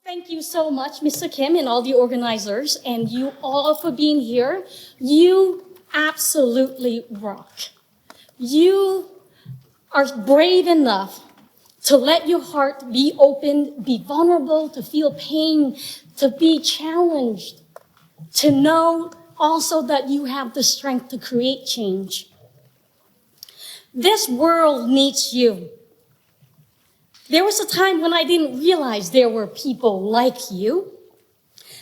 Thank you so much, Mr. Kim and all the organizers, and you all for being here. You absolutely rock. You are brave enough to let your heart be open, be vulnerable, to feel pain, to be challenged, to know also that you have the strength to create change. This world needs you. There was a time when I didn't realize there were people like you.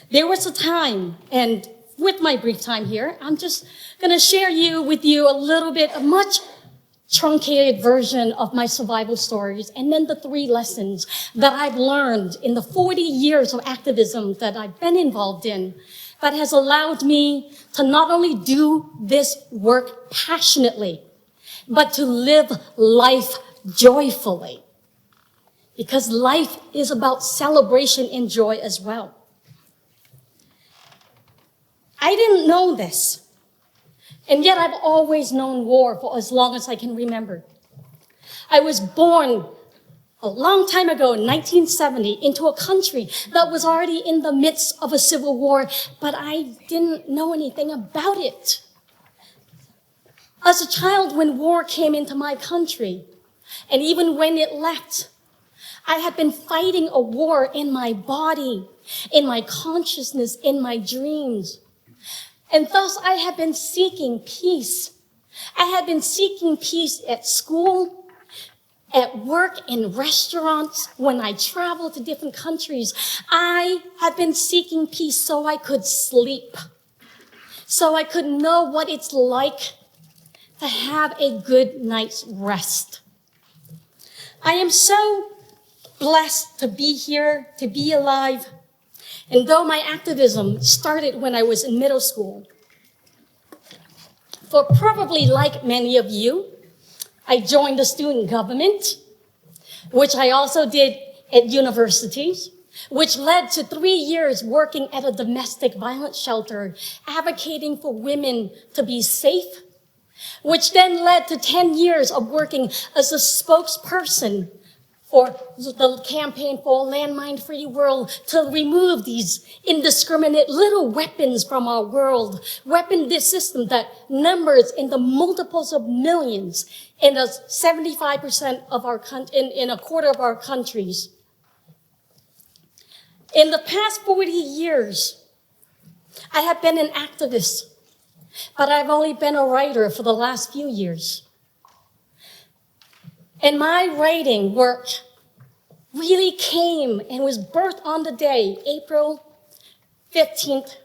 There was a time, and with my brief time here, I'm just gonna share with you a little bit, a much truncated version of my survival stories, and then the 3 lessons that I've learned in the 40 years of activism that I've been involved in that has allowed me to not only do this work passionately, but to live life joyfully. Because life is about celebration and joy as well. I didn't know this, and yet I've always known war for as long as I can remember. I was born a long time ago in 1970 into a country that was already in the midst of a civil war, but I didn't know anything about it. As a child, when war came into my country, and even when it left, I had been fighting a war in my body, in my consciousness, in my dreams. And thus I had been seeking peace. I had been seeking peace at school, at work, in restaurants, when I traveled to different countries. I had been seeking peace so I could sleep, so I could know what it's like to have a good night's rest. I am so blessed to be here, to be alive. And though my activism started when I was in middle school, for probably like many of you, I joined the student government, which I also did at universities, which led to 3 years working at a domestic violence shelter, advocating for women to be safe, which then led to 10 years of working as a spokesperson for the campaign for Landmine-Free World to remove these indiscriminate little weapons from our world, weapon this system that numbers in the multiples of millions in 75% of our in a quarter of our countries. In the past 40 years, I have been an activist, but I've only been a writer for the last few years. And my writing work really came and was birthed on the day, April 15th,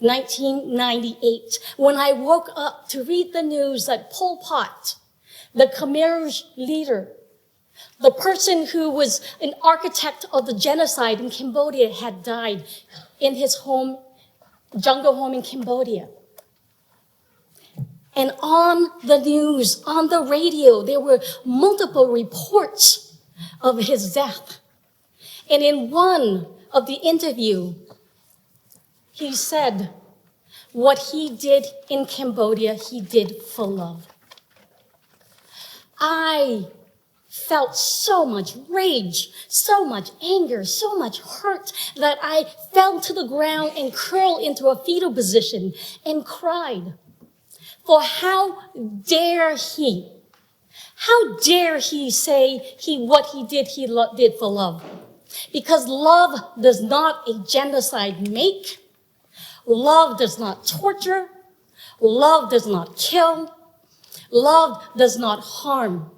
1998, when I woke up to read the news that Pol Pot, the Khmer Rouge leader, the person who was an architect of the genocide in Cambodia, had died in his home, jungle home in Cambodia. And on the news, on the radio, there were multiple reports of his death. And in one of the interview, he said, what he did in Cambodia, he did for love. I felt so much rage, so much anger, so much hurt that I fell to the ground and curled into a fetal position and cried. For how dare he say what he did for love? Because love does not a genocide make. Love does not torture. Love does not kill. Love does not harm.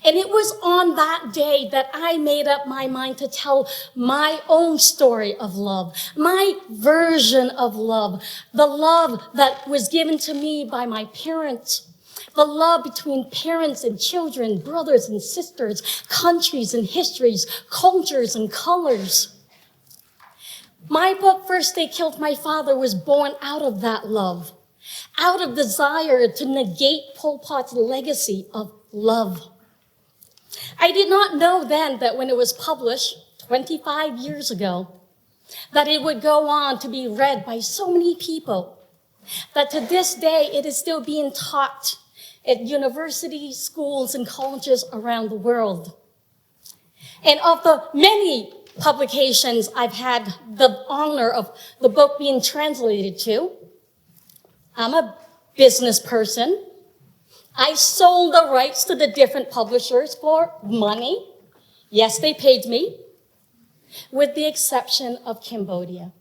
And it was on that day that I made up my mind to tell my own story of love, my version of love, the love that was given to me by my parents, the love between parents and children, brothers and sisters, countries and histories, cultures and colors. My book, First They Killed My Father, was born out of that love, out of desire to negate Pol Pot's legacy of love. I did not know then that when it was published 25 years ago, that it would go on to be read by so many people, that to this day it is still being taught at universities, schools, and colleges around the world. And of the many publications I've had the honor of the book being translated to. I'm a business person. I sold the rights to the different publishers for money. Yes, they paid me, with the exception of Cambodia.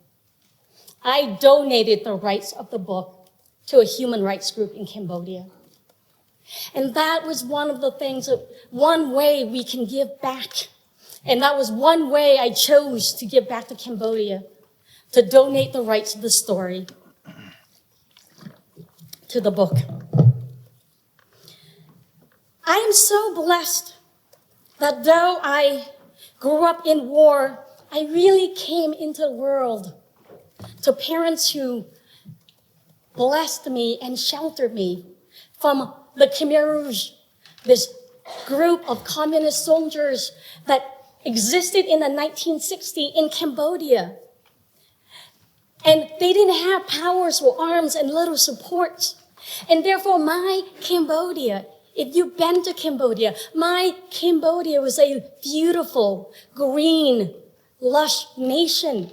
I donated the rights of the book to a human rights group in Cambodia. And that was one of the things, one way we can give back. And that was one way I chose to give back to Cambodia, to donate the rights of the story to the book. I am so blessed that though I grew up in war, I really came into the world to parents who blessed me and sheltered me from the Khmer Rouge, this group of communist soldiers that existed in the 1960s in Cambodia. And they didn't have powers or arms and little support. And therefore, my Cambodia, if you've been to Cambodia, my Cambodia was a beautiful, green, lush nation.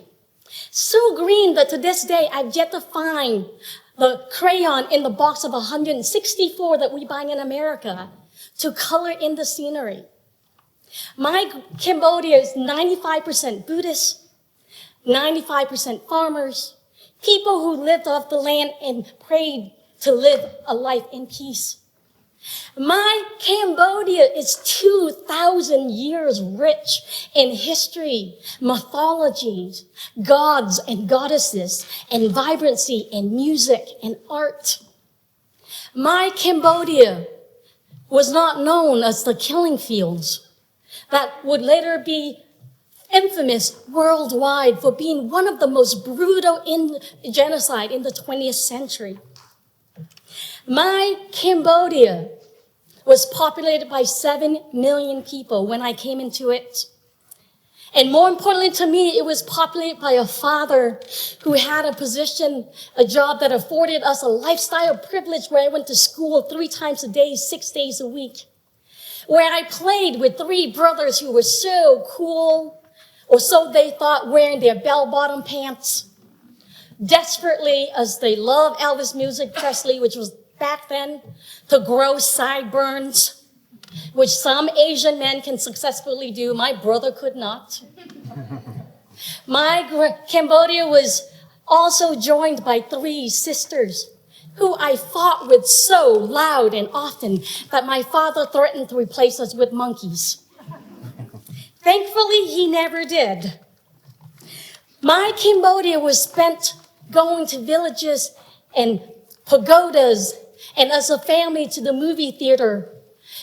So green that to this day, I've yet to find the crayon in the box of 164 that we buy in America to color in the scenery. My Cambodia is 95% Buddhist, 95% farmers, people who lived off the land and prayed to live a life in peace. My Cambodia is 2,000 years rich in history, mythologies, gods and goddesses, and vibrancy and music and art. My Cambodia was not known as the killing fields that would later be infamous worldwide for being one of the most brutal genocide in the 20th century. My Cambodia was populated by 7 million people when I came into it. And more importantly to me, it was populated by a father who had a position, a job that afforded us a lifestyle privilege where I went to school 3 times a day, 6 days a week, where I played with 3 brothers who were so cool, or so they thought, wearing their bell-bottom pants, desperately as they loved Elvis music, Presley, which was back then, to grow sideburns, which some Asian men can successfully do. My brother could not. Cambodia was also joined by 3 sisters who I fought with so loud and often that my father threatened to replace us with monkeys. Thankfully, he never did. My Cambodia was spent going to villages and pagodas and as a family to the movie theater,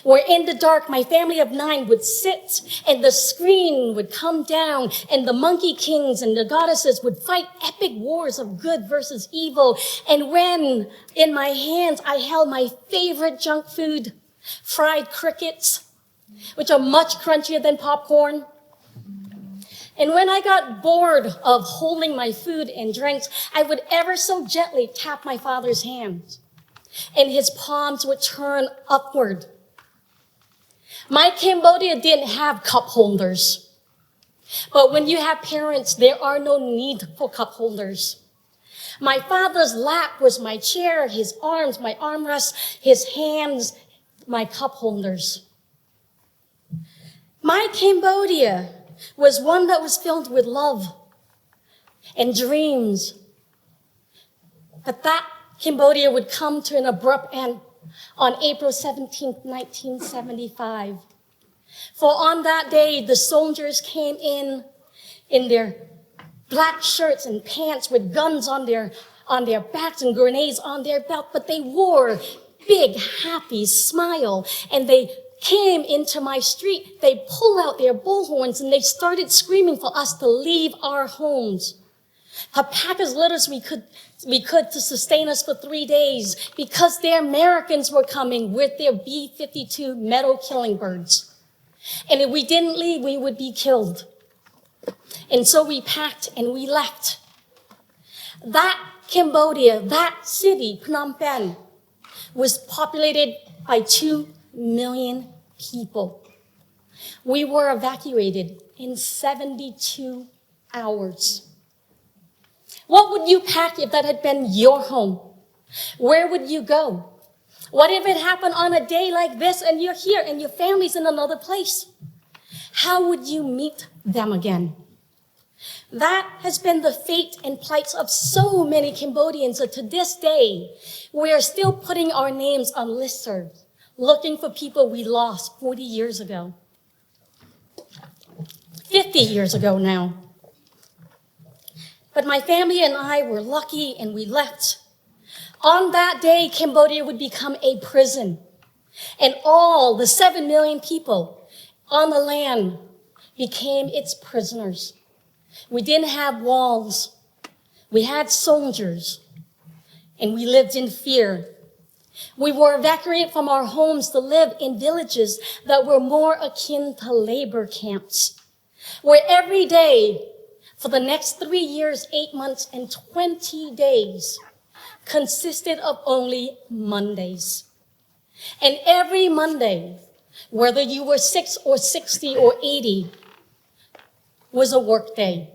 where in the dark, my family of 9 would sit and the screen would come down and the monkey kings and the goddesses would fight epic wars of good versus evil. And when in my hands, I held my favorite junk food, fried crickets, which are much crunchier than popcorn. And when I got bored of holding my food and drinks, I would ever so gently tap my father's hands, and his palms would turn upward. My Cambodia didn't have cup holders. But when you have parents, there are no need for cup holders. My father's lap was my chair, his arms, my armrests, his hands, my cup holders. My Cambodia was one that was filled with love and dreams. But that Cambodia would come to an abrupt end on April 17, 1975. For on that day, the soldiers came in their black shirts and pants with guns on their backs and grenades on their belt, but they wore big, happy smile, and they came into my street. They pulled out their bullhorns and they started screaming for us to leave our homes, to pack as little as we could to sustain us for 3 days, because the Americans were coming with their B-52 metal killing birds. And if we didn't leave, we would be killed. And so we packed and we left. That Cambodia, that city, Phnom Penh, was populated by 2 million people. We were evacuated in 72 hours. What would you pack if that had been your home? Where would you go? What if it happened on a day like this and you're here and your family's in another place? How would you meet them again? That has been the fate and plights of so many Cambodians that to this day, we are still putting our names on listservs, looking for people we lost 40 years ago. 50 years ago now. But my family and I were lucky and we left. On that day, Cambodia would become a prison. And all the 7 million people on the land became its prisoners. We didn't have walls. We had soldiers. And we lived in fear. We were evacuated from our homes to live in villages that were more akin to labor camps, where every day for the next 3 years, 8 months, and 20 days consisted of only Mondays. And every Monday, whether you were 6 or 60 or 80, was a work day.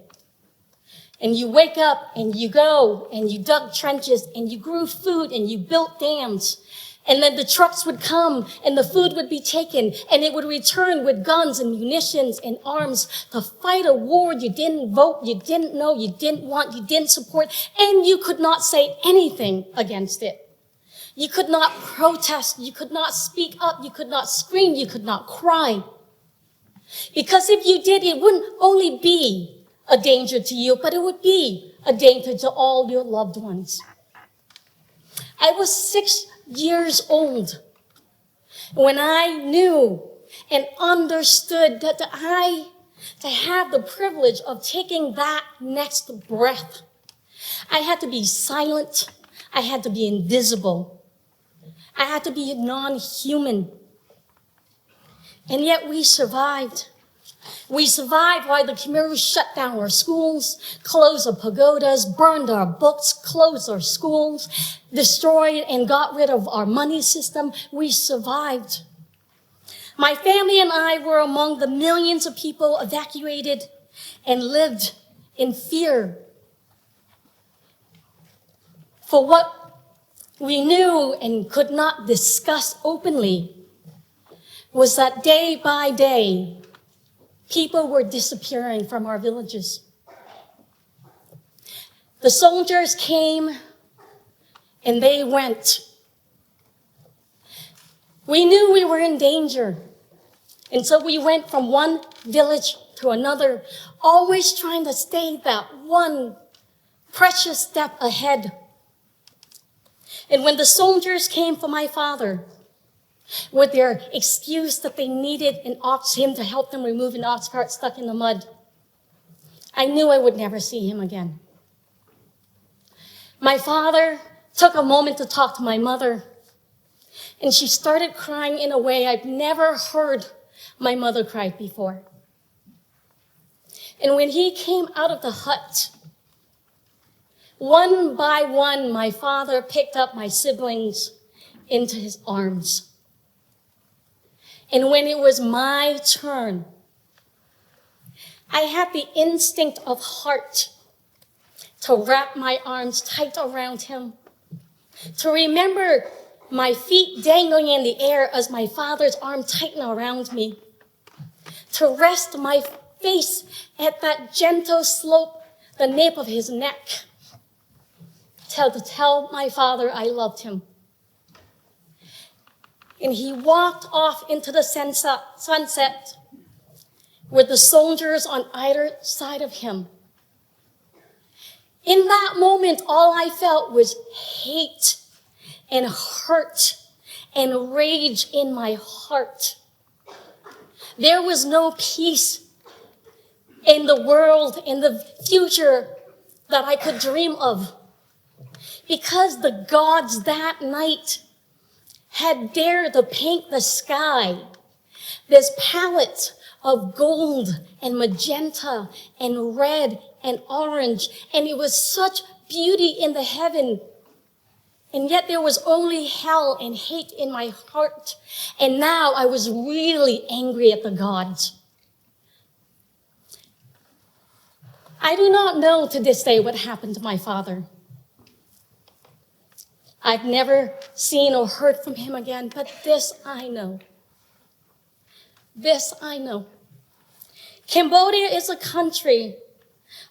And you wake up and you go and you dug trenches and you grew food and you built dams. And then the trucks would come and the food would be taken and it would return with guns and munitions and arms to fight a war you didn't vote, you didn't know, you didn't want, you didn't support, and you could not say anything against it. You could not protest, you could not speak up, you could not scream, you could not cry. Because if you did, it wouldn't only be a danger to you, but it would be a danger to all your loved ones. I was 6 years old when I knew and understood that to have the privilege of taking that next breath, I had to be silent. I had to be invisible. I had to be non-human. And yet we survived. We survived while the Khmer Rouge shut down our schools, closed our pagodas, burned our books, closed our schools, destroyed and got rid of our money system. We survived. My family and I were among the millions of people evacuated and lived in fear. For what we knew and could not discuss openly was that day by day, people were disappearing from our villages. The soldiers came and they went. We knew we were in danger. And so we went from one village to another, always trying to stay that one precious step ahead. And when the soldiers came for my father, with their excuse that they needed him to help them remove an ox cart stuck in the mud, I knew I would never see him again. My father took a moment to talk to my mother, and she started crying in a way I've never heard my mother cry before. And when he came out of the hut, one by one, my father picked up my siblings into his arms. And when it was my turn, I had the instinct of heart to wrap my arms tight around him, to remember my feet dangling in the air as my father's arm tightened around me, to rest my face at that gentle slope, the nape of his neck, to tell my father I loved him. And he walked off into the sunset with the soldiers on either side of him. In that moment, all I felt was hate and hurt and rage in my heart. There was no peace in the world, in the future that I could dream of, because the gods that night had dared to paint the sky this palette of gold and magenta and red and orange. And it was such beauty in the heaven. And yet there was only hell and hate in my heart. And now I was really angry at the gods. I do not know to this day what happened to my father. I've never seen or heard from him again, but this I know. This I know. Cambodia is a country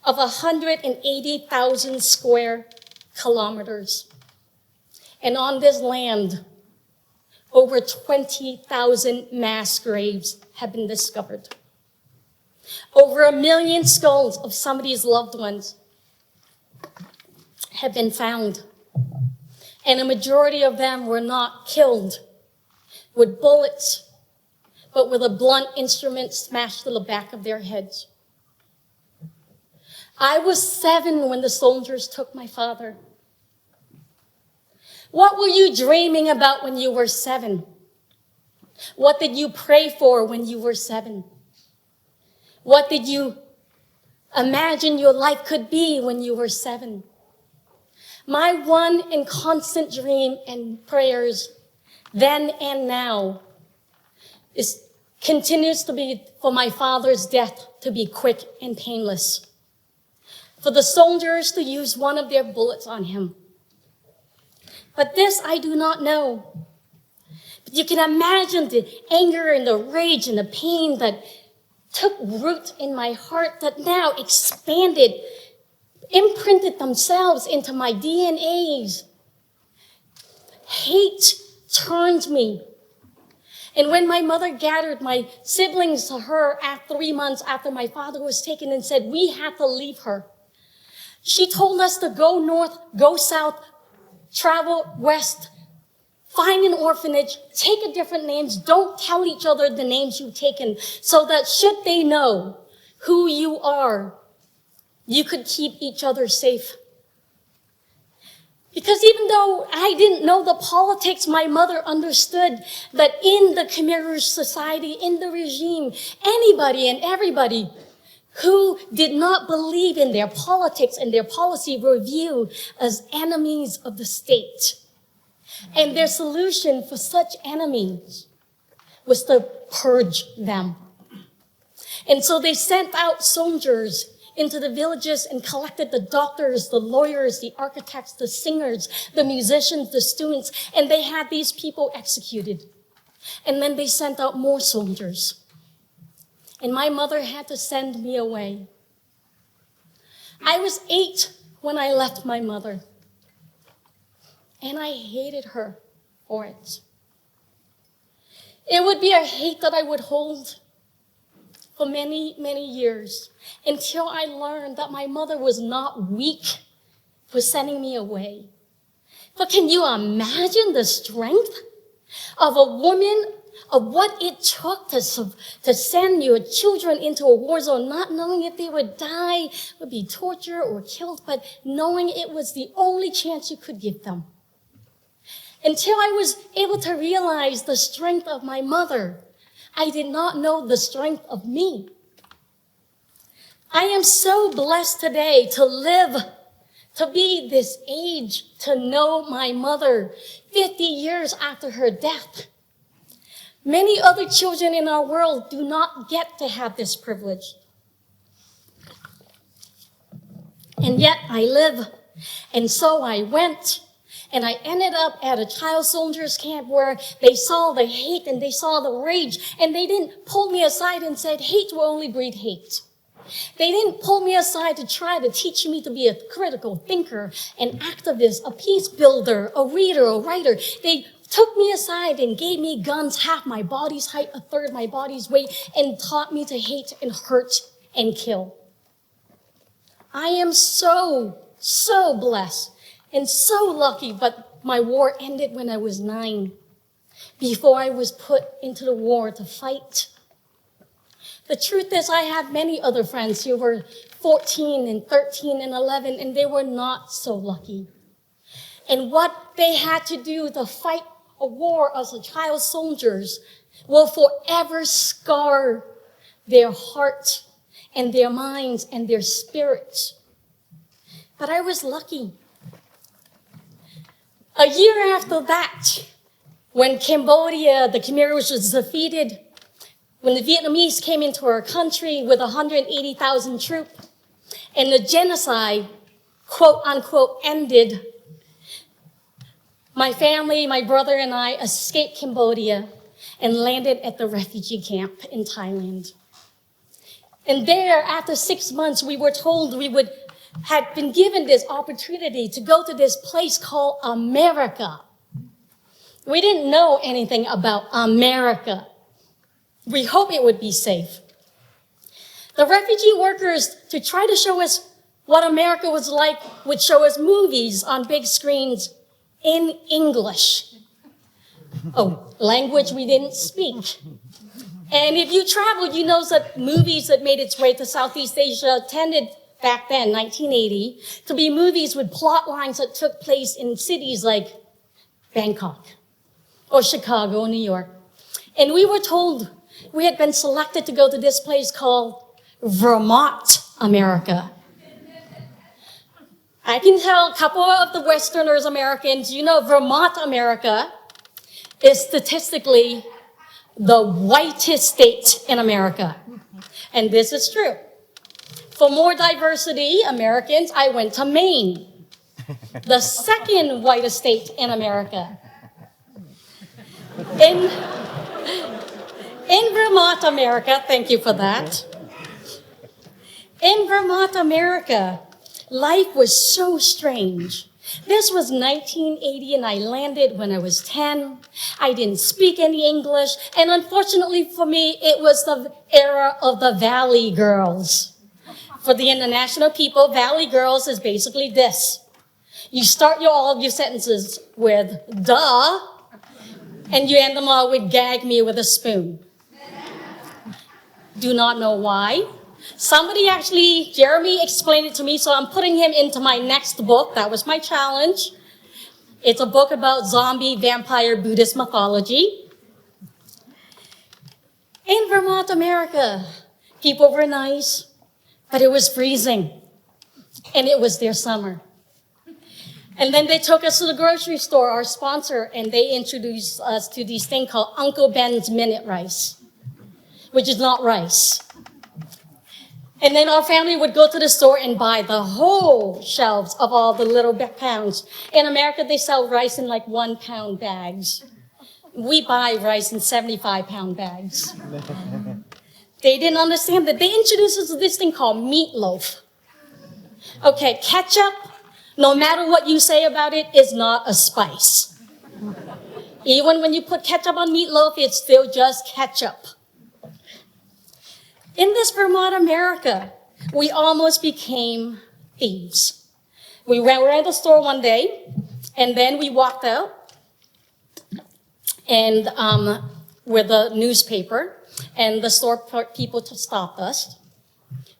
of 180,000 square kilometers. And on this land, over 20,000 mass graves have been discovered. Over 1 million skulls of somebody's loved ones have been found. And a majority of them were not killed with bullets, but with a blunt instrument smashed to the back of their heads. I was 7 when the soldiers took my father. What were you dreaming about when you were 7? What did you pray for when you were 7? What did you imagine your life could be when you were 7? My one and constant dream and prayers then and now continues to be for my father's death to be quick and painless. For the soldiers to use one of their bullets on him. But this I do not know. But you can imagine the anger and the rage and the pain that took root in my heart that now expanded, imprinted themselves into my DNAs. Hate turned me. And when my mother gathered my siblings to her at 3 months after my father was taken and said, we have to leave her. She told us to go north, go south, travel west, find an orphanage, take a different names, don't tell each other the names you've taken, so that should they know who you are, you could keep each other safe. Because even though I didn't know the politics, my mother understood that in the Khmer Rouge society, in the regime, anybody and everybody who did not believe in their politics and their policy were viewed as enemies of the state. And their solution for such enemies was to purge them. And so they sent out soldiers into the villages and collected the doctors, the lawyers, the architects, the singers, the musicians, the students, and they had these people executed. And then they sent out more soldiers. And my mother had to send me away. I was 8 when I left my mother. And I hated her for it. It would be a hate that I would hold for many, many years until I learned that my mother was not weak for sending me away. But can you imagine the strength of a woman, of what it took to send your children into a war zone, not knowing if they would die, would be tortured or killed, but knowing it was the only chance you could give them? Until I was able to realize the strength of my mother, I did not know the strength of me. I am so blessed today to live, to be this age, to know my mother 50 years after her death. Many other children in our world do not get to have this privilege. And yet I live. And so I went. And I ended up at a child soldiers camp where they saw the hate and they saw the rage. And they didn't pull me aside and said, hate will only breed hate. They didn't pull me aside to try to teach me to be a critical thinker, an activist, a peace builder, a reader, a writer. They took me aside and gave me guns, half my body's height, a third my body's weight, and taught me to hate and hurt and kill. I am so blessed. And so lucky, but my war ended when I was 9, before I was put into the war to fight. The truth is, I have many other friends who were 14 and 13 and 11, and they were not so lucky. And what they had to do to fight a war as a child soldiers will forever scar their heart and their minds and their spirits. But I was lucky. A year after that, when Cambodia, the Khmer Rouge was defeated, when the Vietnamese came into our country with 180,000 troops, and the genocide, quote unquote, ended, my family, my brother and I escaped Cambodia and landed at the refugee camp in Thailand. And there, after 6 months, we were told had been given this opportunity to go to this place called America. We didn't know anything about America. We hope it would be safe. The refugee workers, to try to show us what America was like, would show us movies on big screens in English. Oh, language we didn't speak. And if you traveled, you know that movies that made its way to Southeast Asia tended back then, 1980, to be movies with plot lines that took place in cities like Bangkok or Chicago or New York. And we were told we had been selected to go to this place called Vermont, America. I can tell a couple of the Westerners, Americans, you know, Vermont, America is statistically the whitest state in America. And this is true. For more diversity, Americans, I went to Maine, the second whitest state in America. In Vermont, America, thank you for that. In Vermont, America, life was so strange. This was 1980 and I landed when I was 10. I didn't speak any English. And unfortunately for me, it was the era of the Valley Girls. For the international people, Valley Girls is basically this. You start all of your sentences with duh, and you end them all with gag me with a spoon. Do not know why. Somebody actually, Jeremy explained it to me, so I'm putting him into my next book. That was my challenge. It's a book about zombie, vampire, Buddhist mythology. In Vermont, America, people were nice, but it was freezing, and it was their summer. And then they took us to the grocery store, our sponsor, and they introduced us to this thing called Uncle Ben's Minute Rice, which is not rice. And then our family would go to the store and buy the whole shelves of all the little pounds. In America, they sell rice in like 1 pound bags. We buy rice in 75-pound bags. They didn't understand that. They introduced us to this thing called meatloaf. Okay, ketchup, no matter what you say about it, is not a spice. Even when you put ketchup on meatloaf, it's still just ketchup. In this Vermont, America, we almost became thieves. We were at the store one day, and then we walked out and with a newspaper, and the store people stopped us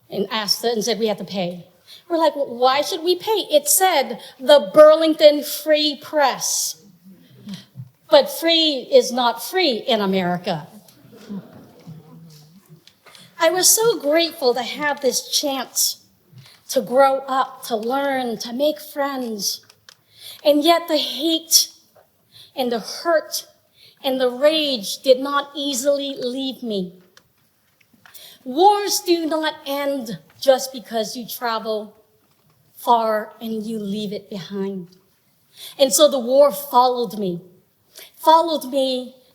and asked us and said we had to pay. We're like, well, why should we pay? It said the Burlington Free Press. But free is not free in America. I was so grateful to have this chance to grow up, to learn, to make friends. And yet the hate and the hurt and the rage did not easily leave me. Wars do not end just because you travel far and you leave it behind. And so the war followed me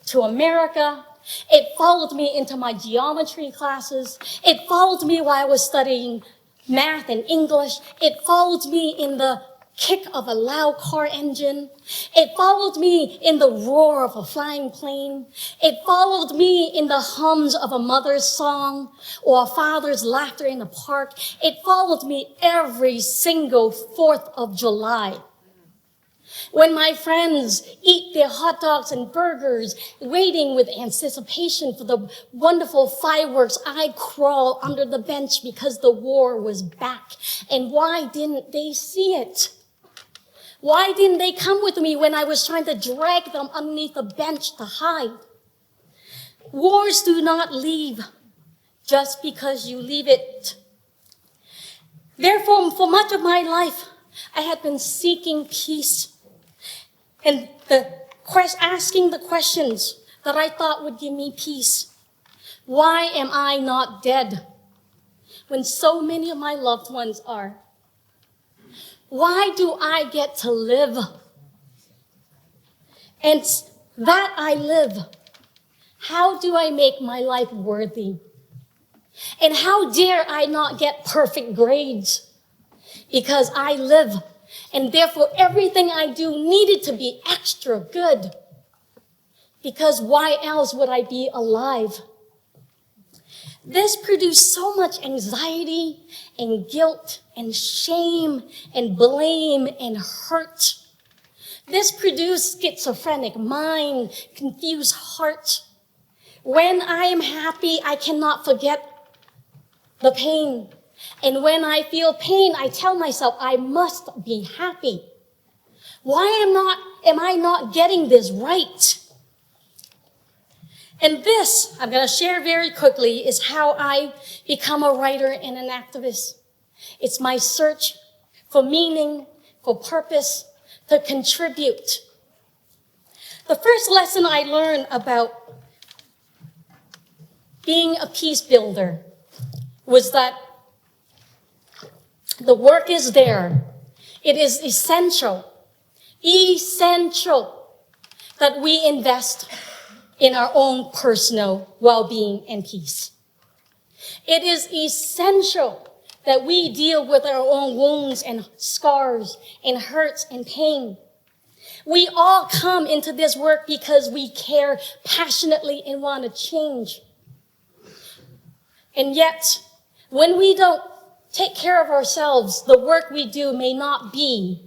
to America. It followed me into my geometry classes. It followed me while I was studying math and English. It followed me in the kick of a loud car engine. It followed me in the roar of a flying plane. It followed me in the hums of a mother's song or a father's laughter in the park. It followed me every single 4th of July. When my friends eat their hot dogs and burgers, waiting with anticipation for the wonderful fireworks, I crawl under the bench because the war was back. And why didn't they see it? Why didn't they come with me when I was trying to drag them underneath the bench to hide? Wars do not leave just because you leave it. Therefore, for much of my life, I had been seeking peace. and asking the questions that I thought would give me peace. Why am I not dead when so many of my loved ones are? Why do I get to live? And that I live, how do I make my life worthy? And how dare I not get perfect grades? Because I live, and therefore everything I do needed to be extra good. Because why else would I be alive? This produced so much anxiety and guilt and shame and blame and hurt. This produced schizophrenic mind, confused heart. When I am happy, I cannot forget the pain. And when I feel pain, I tell myself I must be happy. Why am I not getting this right? And this, I'm going to share very quickly, is how I become a writer and an activist. It's my search for meaning, for purpose, to contribute. The first lesson I learned about being a peace builder was that the work is there. It is essential that we invest in our own personal well-being and peace. It is essential that we deal with our own wounds and scars and hurts and pain. We all come into this work because we care passionately and want to change. And yet, when we don't take care of ourselves, the work we do may not be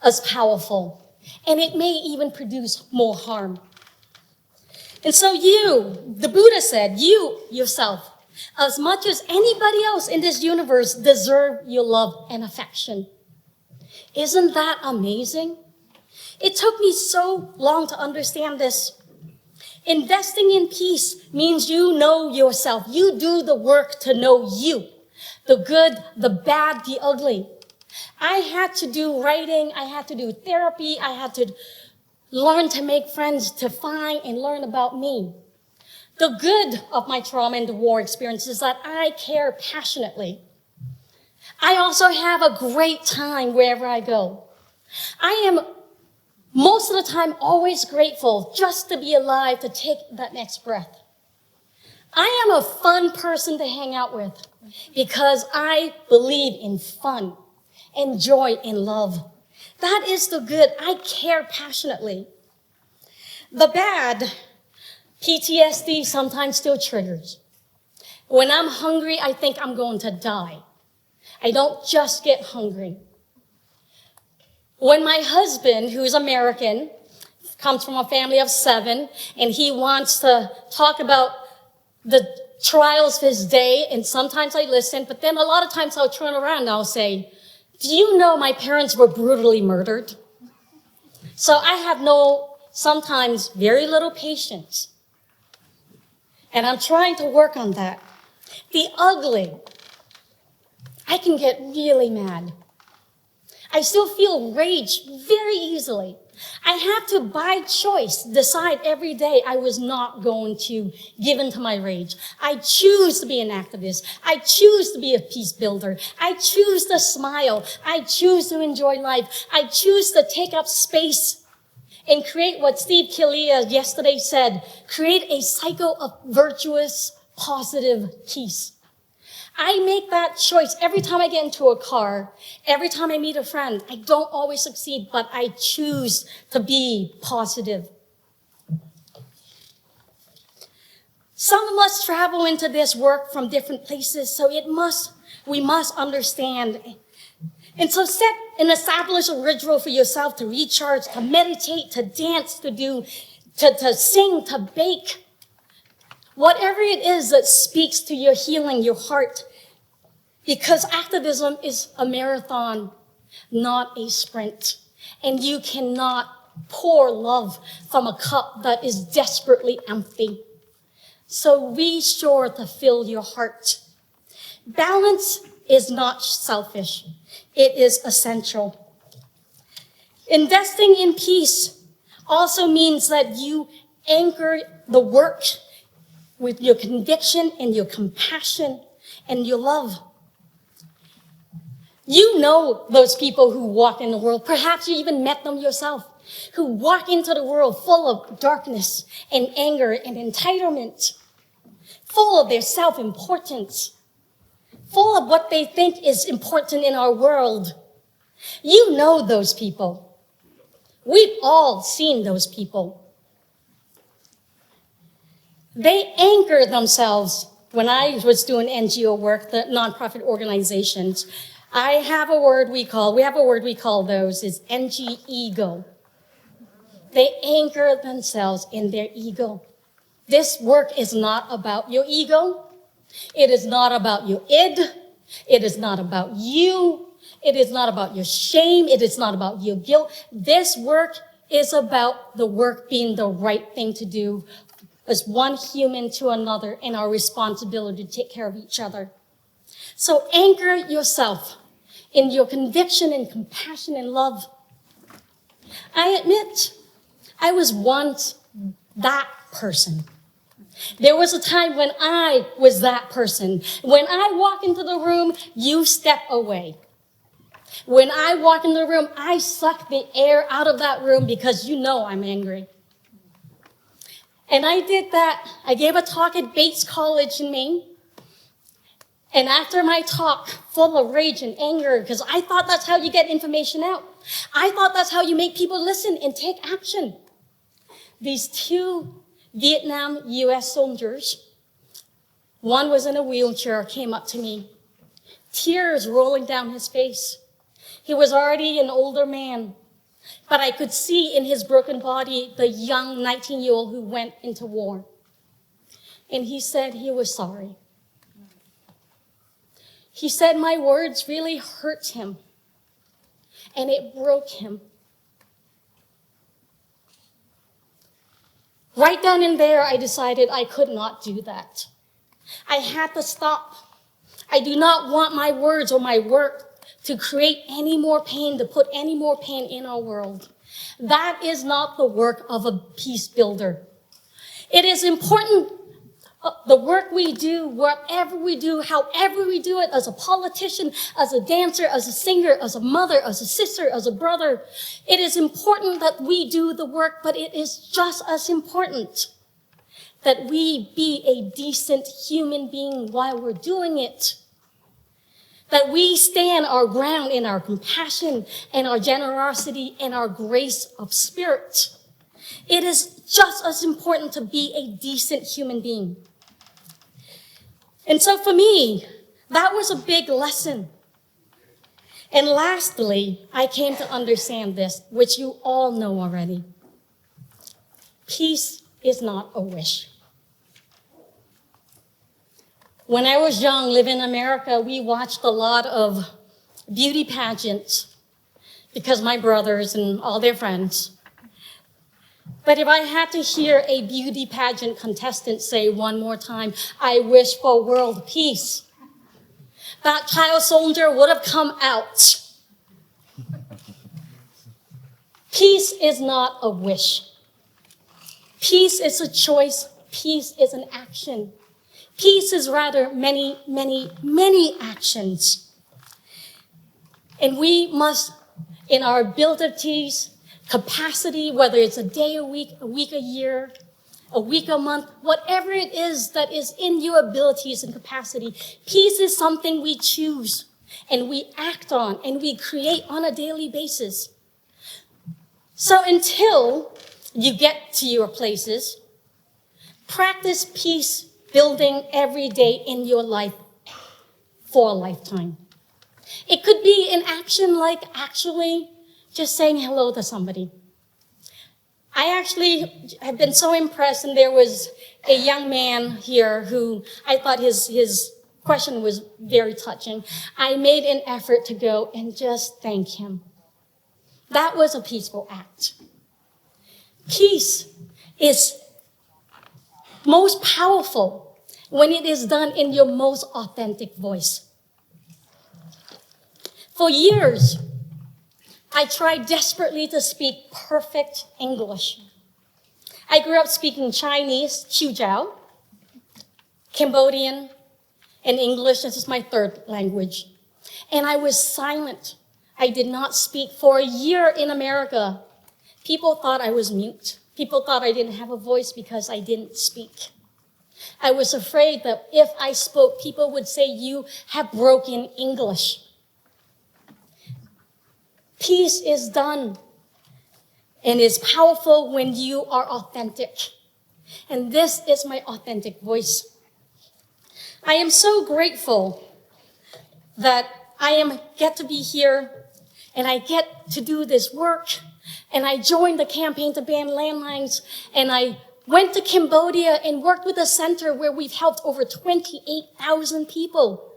as powerful, and it may even produce more harm. And so the Buddha said, you yourself, as much as anybody else in this universe, deserve your love and affection. Isn't that amazing? It took me so long to understand this. Investing in peace means you know yourself. You do the work to know you, the good, the bad, the ugly. I had to do writing. I had to do therapy. I had to learn to make friends, to find and learn about me. The good of my trauma and the war experience is that I care passionately. I also have a great time wherever I go. I am most of the time always grateful just to be alive, to take that next breath. I am a fun person to hang out with because I believe in fun and joy and love. That is the good. I care passionately. The bad, PTSD sometimes still triggers. When I'm hungry, I think I'm going to die. I don't just get hungry. When my husband, who's American, comes from a family of 7, and he wants to talk about the trials of his day, and sometimes I listen, but then a lot of times I'll turn around and I'll say, do you know my parents were brutally murdered? So I have sometimes very little patience. And I'm trying to work on that. The ugly, I can get really mad. I still feel rage very easily. I have to, by choice, decide every day I was not going to give in to my rage. I choose to be an activist. I choose to be a peace builder. I choose to smile. I choose to enjoy life. I choose to take up space and create what Steve Killia yesterday said, create a cycle of virtuous, positive peace. I make that choice every time I get into a car, every time I meet a friend. I don't always succeed, but I choose to be positive. Some of us travel into this work from different places, so we must understand. And so establish a ritual for yourself to recharge, to meditate, to dance, to sing, to bake. Whatever it is that speaks to your healing, your heart. Because activism is a marathon, not a sprint. And you cannot pour love from a cup that is desperately empty. So be sure to fill your heart. Balance is not selfish. It is essential. Investing in peace also means that you anchor the work with your conviction and your compassion and your love. You know those people who walk in the world, perhaps you even met them yourself, who walk into the world full of darkness and anger and entitlement, full of their self-importance, full of what they think is important in our world. You know those people. We've all seen those people. They anchor themselves. When I was doing NGO work, the nonprofit organizations, we have a word we call those is NG ego. They anchor themselves in their ego. This work is not about your ego. It is not about your id. It is not about you. It is not about your shame. It is not about your guilt. This work is about the work being the right thing to do as one human to another and our responsibility to take care of each other. So anchor yourself in your conviction and compassion and love. I admit, I was once that person. There was a time when I was that person. When I walk into the room, you step away. When I walk in the room, I suck the air out of that room because you know I'm angry. And I did that. I gave a talk at Bates College in Maine. And after my talk, full of rage and anger, because I thought that's how you get information out. I thought that's how you make people listen and take action. These two Vietnam US soldiers, one was in a wheelchair, came up to me, tears rolling down his face. He was already an older man, but I could see in his broken body the young 19-year-old who went into war. And he said he was sorry. He said my words really hurt him, and it broke him. Right then and there, I decided I could not do that. I had to stop. I do not want my words or my work to create any more pain, to put any more pain in our world. That is not the work of a peace builder. It is important, the work we do, whatever we do, however we do it, as a politician, as a dancer, as a singer, as a mother, as a sister, as a brother. It is important that we do the work, but it is just as important that we be a decent human being while we're doing it. That we stand our ground in our compassion and our generosity and our grace of spirit. It is just as important to be a decent human being. And so for me, that was a big lesson. And lastly, I came to understand this, which you all know already. Peace is not a wish. When I was young, living in America, we watched a lot of beauty pageants because my brothers and all their friends. But if I had to hear a beauty pageant contestant say one more time, "I wish for world peace," that child soldier would have come out. Peace is not a wish. Peace is a choice. Peace is an action. Peace is rather many, many, many actions. And we must, in our abilities, capacity, whether it's a day a week a year, a week a month, whatever it is that is in your abilities and capacity, peace is something we choose and we act on and we create on a daily basis. So until you get to your places, practice peace building every day in your life for a lifetime. It could be an action like actually just saying hello to somebody. I actually have been so impressed, and there was a young man here who I thought his question was very touching. I made an effort to go and just thank him. That was a peaceful act. Peace is most powerful when it is done in your most authentic voice. For years, I tried desperately to speak perfect English. I grew up speaking Chinese, Qiujiao, Cambodian, and English. This is my third language. And I was silent. I did not speak for a year in America. People thought I was mute. People thought I didn't have a voice because I didn't speak. I was afraid that if I spoke, people would say, "You have broken English." Peace is done and is powerful when you are authentic. And this is my authentic voice. I am so grateful that I get to be here and I get to do this work. And I joined the campaign to ban landmines. And I went to Cambodia and worked with a center where we've helped over 28,000 people,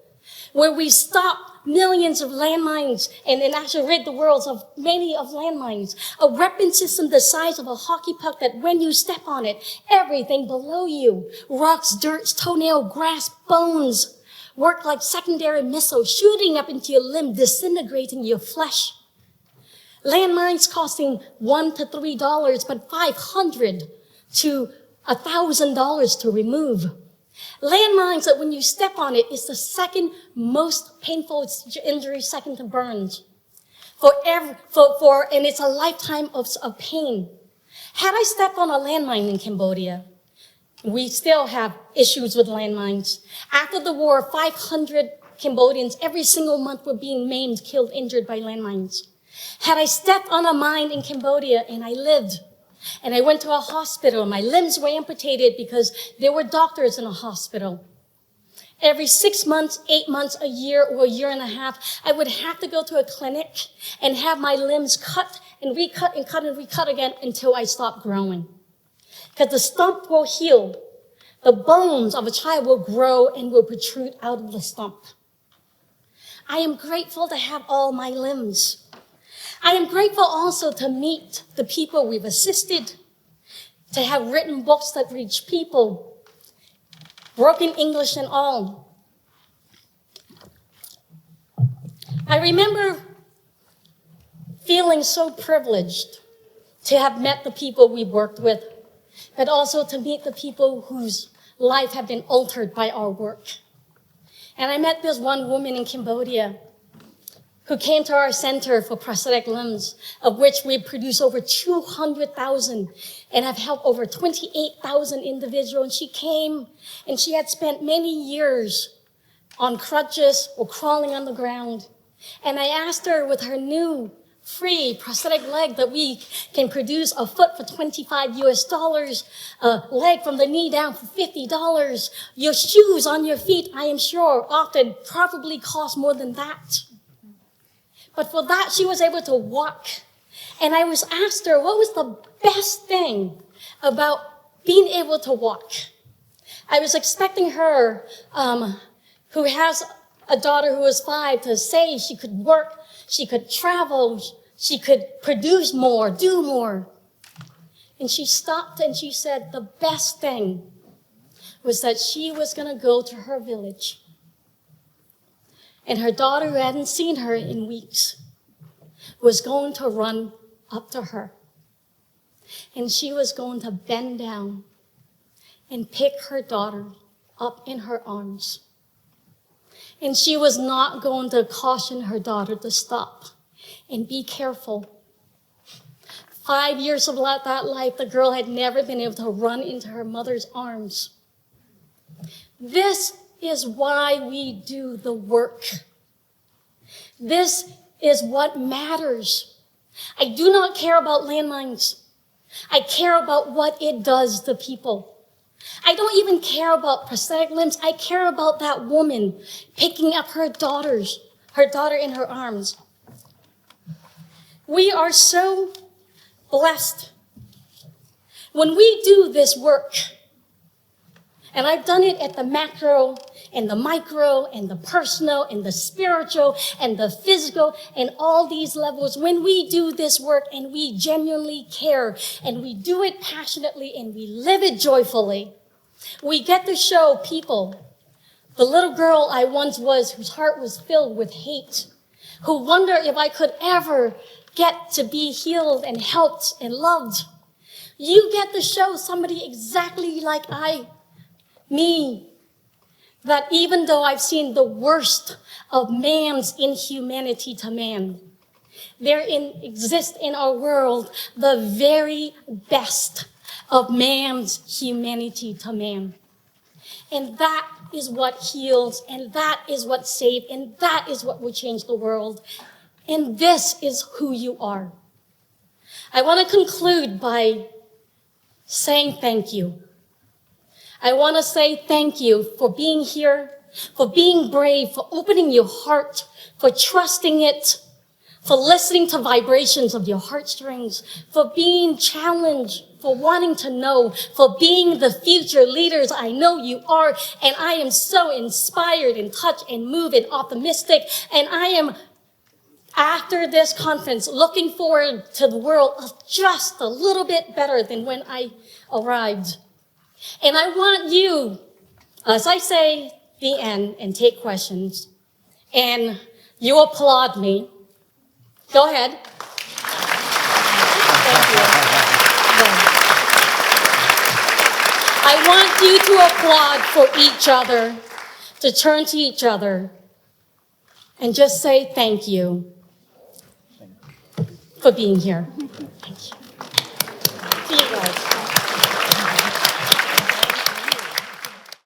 where we stopped millions of landmines and actually rid the world of many of landmines. A weapon system the size of a hockey puck that when you step on it, everything below you, rocks, dirt, toenail, grass, bones, work like secondary missiles, shooting up into your limb, disintegrating your flesh. Landmines costing $1 to $3, but $500 to $1,000 to remove. Landmines that when you step on it is the second most painful injury, second to burns. And it's a lifetime of pain. Had I stepped on a landmine in Cambodia, we still have issues with landmines. After the war, 500 Cambodians every single month were being maimed, killed, injured by landmines. Had I stepped on a mine in Cambodia and I lived, and I went to a hospital, my limbs were amputated because there were doctors in a hospital. Every 6 months, 8 months, a year, or a year and a half, I would have to go to a clinic and have my limbs cut and recut and cut and recut again until I stopped growing. Because the stump will heal. The bones of a child will grow and will protrude out of the stump. I am grateful to have all my limbs. I am grateful also to meet the people we've assisted, to have written books that reach people, broken English and all. I remember feeling so privileged to have met the people we worked with, but also to meet the people whose life have been altered by our work. And I met this one woman in Cambodia who came to our center for prosthetic limbs, of which we produce over 200,000 and have helped over 28,000 individuals. And she came and she had spent many years on crutches or crawling on the ground. And I asked her, with her new free prosthetic leg that we can produce, a foot for $25, a leg from the knee down for $50, your shoes on your feet, I am sure, often probably cost more than that. But for that, she was able to walk. And I was asked her, what was the best thing about being able to walk? I was expecting her, who has a daughter who is 5, to say she could work, she could travel, she could produce more, do more. And she stopped and she said the best thing was that she was going to go to her village. And her daughter, who hadn't seen her in weeks, was going to run up to her. And she was going to bend down and pick her daughter up in her arms. And she was not going to caution her daughter to stop and be careful. 5 years of that life, the girl had never been able to run into her mother's arms. This is why we do the work. This is what matters. I do not care about landmines. I care about what it does to people. I don't even care about prosthetic limbs. I care about that woman picking up her daughter in her arms. We are so blessed. When we do this work, and I've done it at the macro and the micro and the personal and the spiritual and the physical and all these levels, when we do this work and we genuinely care and we do it passionately and we live it joyfully, we get to show people the little girl I once was, whose heart was filled with hate, who wondered if I could ever get to be healed and helped and loved. You get to show somebody exactly like me, that even though I've seen the worst of man's inhumanity to man, there exists in our world the very best of man's humanity to man. And that is what heals, and that is what saves, and that is what will change the world. And this is who you are. I want to conclude by saying thank you. I want to say thank you for being here, for being brave, for opening your heart, for trusting it, for listening to vibrations of your heartstrings, for being challenged, for wanting to know, for being the future leaders I know you are. And I am so inspired and touched and moved and optimistic. And I am, after this conference, looking forward to the world just a little bit better than when I arrived. And I want you, as I say the end and take questions, and you applaud me. Go ahead. Thank you. I want you to applaud for each other, to turn to each other, and just say thank you for being here. Thank you.